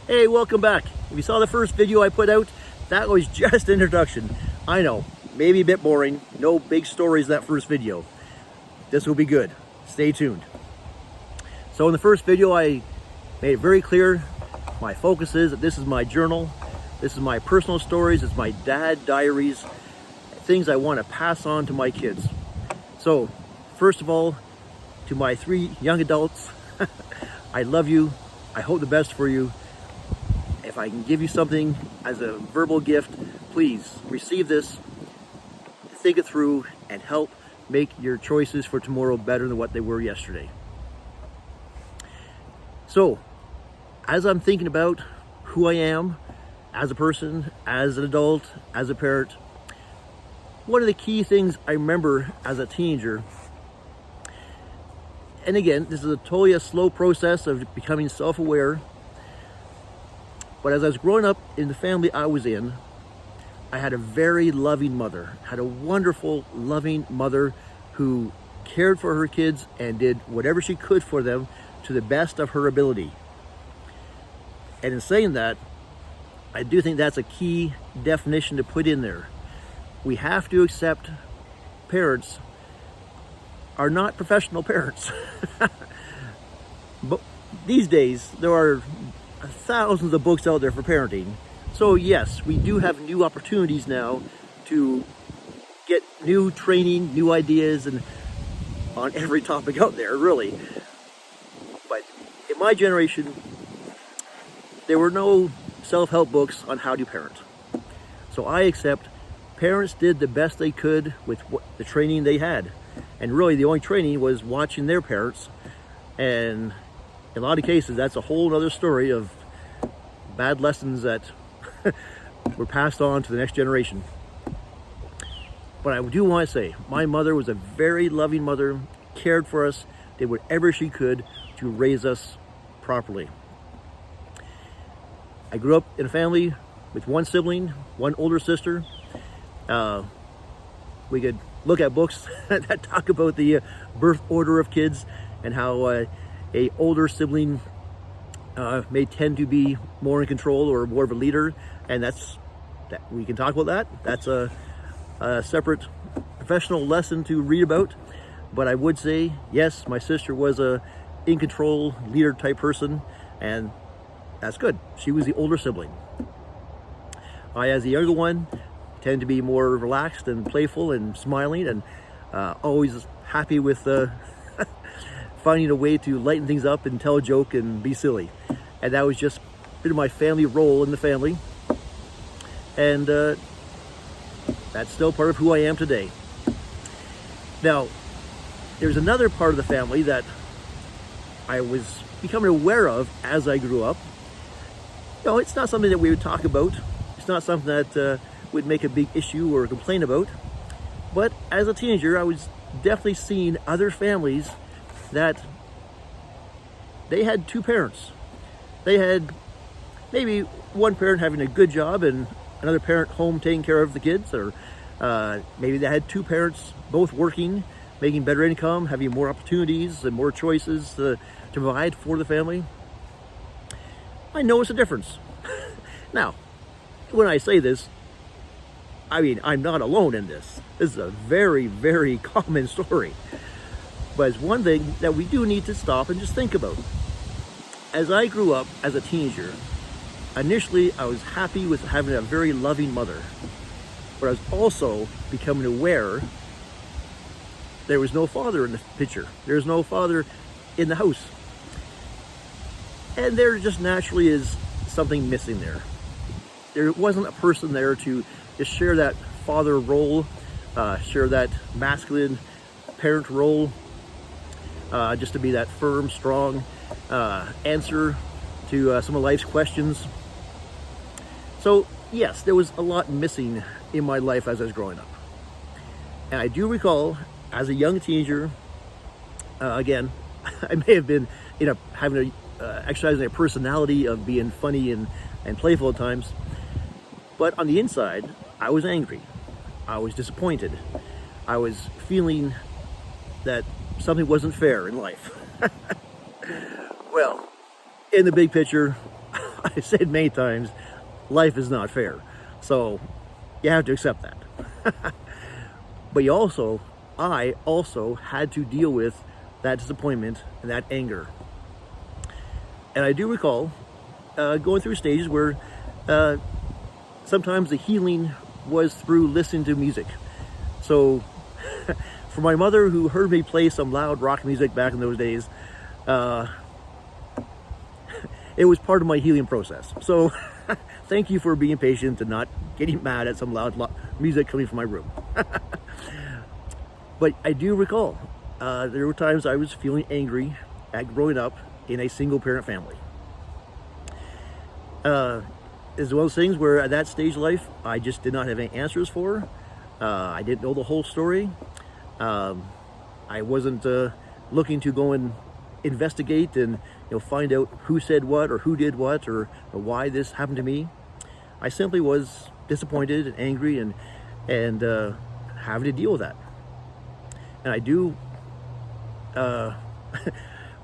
Hey, welcome back. If you saw the first video I put out, that was just an introduction. I know, maybe a bit boring, no big stories in that first video. This will be good. Stay tuned. So in the first video, I made it very clear my focus is that this is my journal. This is my personal stories. It's my dad diaries, things I want to pass on to my kids. So first of all, to my 3 young adults, I love you. I hope the best for you. If I can give you something as a verbal gift, please receive this, think it through, and help make your choices for tomorrow better than what they were yesterday. So, as I'm thinking about who I am as a person, as an adult, as a parent, one of the key things I remember as a teenager, and again, this is totally a slow process of becoming self-aware, but as I was growing up in the family I was in, I had a very loving mother, had a wonderful, loving mother who cared for her kids and did whatever she could for them to the best of her ability. And in saying that, I do think that's a key definition to put in there. We have to accept parents are not professional parents. But these days, there are thousands of books out there for parenting. So yes, we do have new opportunities now to get new training, new ideas, and on every topic out there, really. But in my generation, there were no self-help books on how to parent. So I accept parents did the best they could with the training they had. And really the only training was watching their parents. And in a lot of cases, that's a whole other story of bad lessons that were passed on to the next generation. But I do want to say, my mother was a very loving mother, cared for us, did whatever she could to raise us properly. I grew up in a family with 1 sibling, 1 older sister. We could look at books that talk about the birth order of kids and how a older sibling may tend to be more in control or more of a leader, and we can talk about that. That's a separate professional lesson to read about. But I would say, yes, my sister was a in control leader type person, and that's good. She was the older sibling. I, as the younger one, tend to be more relaxed and playful and smiling and always happy with finding a way to lighten things up and tell a joke and be silly. And that was just a bit of my family role in the family. And that's still part of who I am today. Now, there's another part of the family that I was becoming aware of as I grew up. You know, it's not something that we would talk about. It's not something that would make a big issue or complain about. But as a teenager, I was definitely seeing other families that they had 2 parents. They had maybe one parent having a good job and another parent home taking care of the kids, or maybe they had 2 parents both working, making better income, having more opportunities and more choices to provide for the family. I notice a difference. Now, when I say this, I mean, I'm not alone in this. This is a very, very common story. But it's one thing that we do need to stop and just think about. As I grew up as a teenager, initially I was happy with having a very loving mother. But I was also becoming aware there was no father in the picture. There was no father in the house. And there just naturally is something missing there. There wasn't a person there to just share that father role, share that masculine parent role, just to be that firm, strong answer to some of life's questions. So yes, there was a lot missing in my life as I was growing up. And I do recall, as a young teenager, again, I may have been exercising a personality of being funny and playful at times, but on the inside, I was angry. I was disappointed. I was feeling that something wasn't fair in life. Well, in the big picture, I said many times, life is not fair. So you have to accept that. But I also had to deal with that disappointment and that anger. And I do recall going through stages where sometimes the healing was through listening to music. So for my mother, who heard me play some loud rock music back in those days, it was part of my healing process. So thank you for being patient and not getting mad at some loud music coming from my room. But I do recall there were times I was feeling angry at growing up in a single parent family. It's one of those things where at that stage of life, I just did not have any answers for. I didn't know the whole story. I wasn't looking to go and investigate and find out who said what or who did what or why this happened to me. I simply was disappointed and angry and having to deal with that. And I do want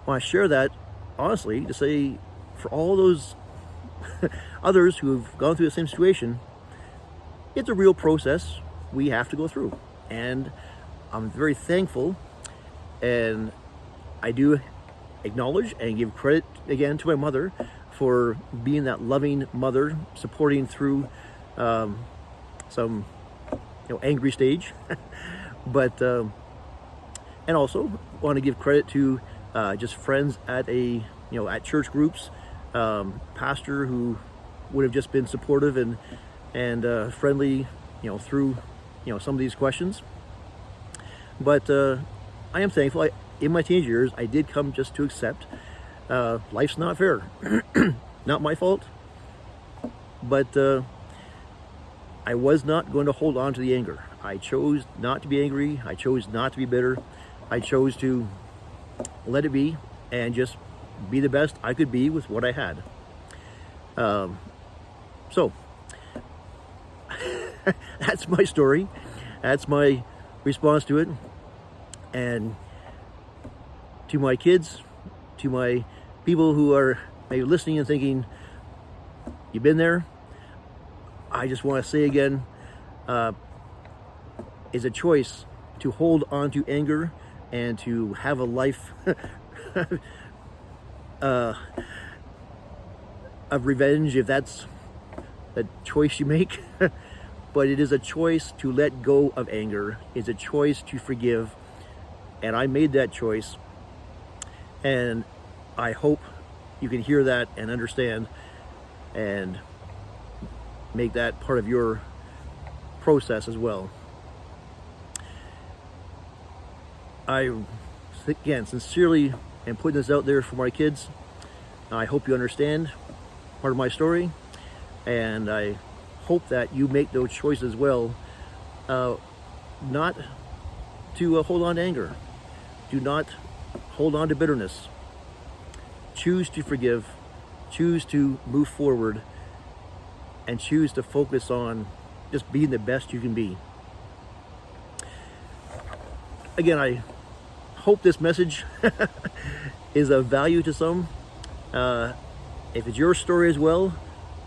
to share that honestly to say, for all those others who have gone through the same situation, it's a real process we have to go through. And I'm very thankful, and I do acknowledge and give credit again to my mother for being that loving mother, supporting through some angry stage. But and also want to give credit to just friends at at church groups, pastor who would have just been supportive and friendly through some of these questions. But I am thankful. In my teenage years, I did come just to accept life's not fair. Not my fault, but I was not going to hold on to the anger. I chose not to be angry. I chose not to be bitter. I chose to let it be and just be the best I could be with what I had. So that's my story. That's my response to it. And to my kids, to my people who are maybe listening and thinking, you've been there, I just want to say again, it's a choice to hold on to anger and to have a life of revenge, if that's the choice you make. But it is a choice to let go of anger. It's a choice to forgive. And I made that choice. And I hope you can hear that and understand and make that part of your process as well. I, again, sincerely am putting this out there for my kids. I hope you understand part of my story, and I hope that you make those choices as well, not to hold on to anger. Do not hold on to bitterness. Choose to forgive, choose to move forward, and choose to focus on just being the best you can be. Again, I hope this message is of value to some. If it's your story as well,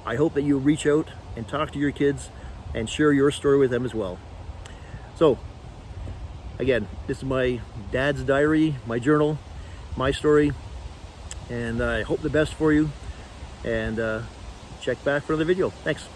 I hope that you reach out and talk to your kids and share your story with them as well. So, again, this is my dad's diary, my journal, my story, and I hope the best for you. And check back for another video. Thanks.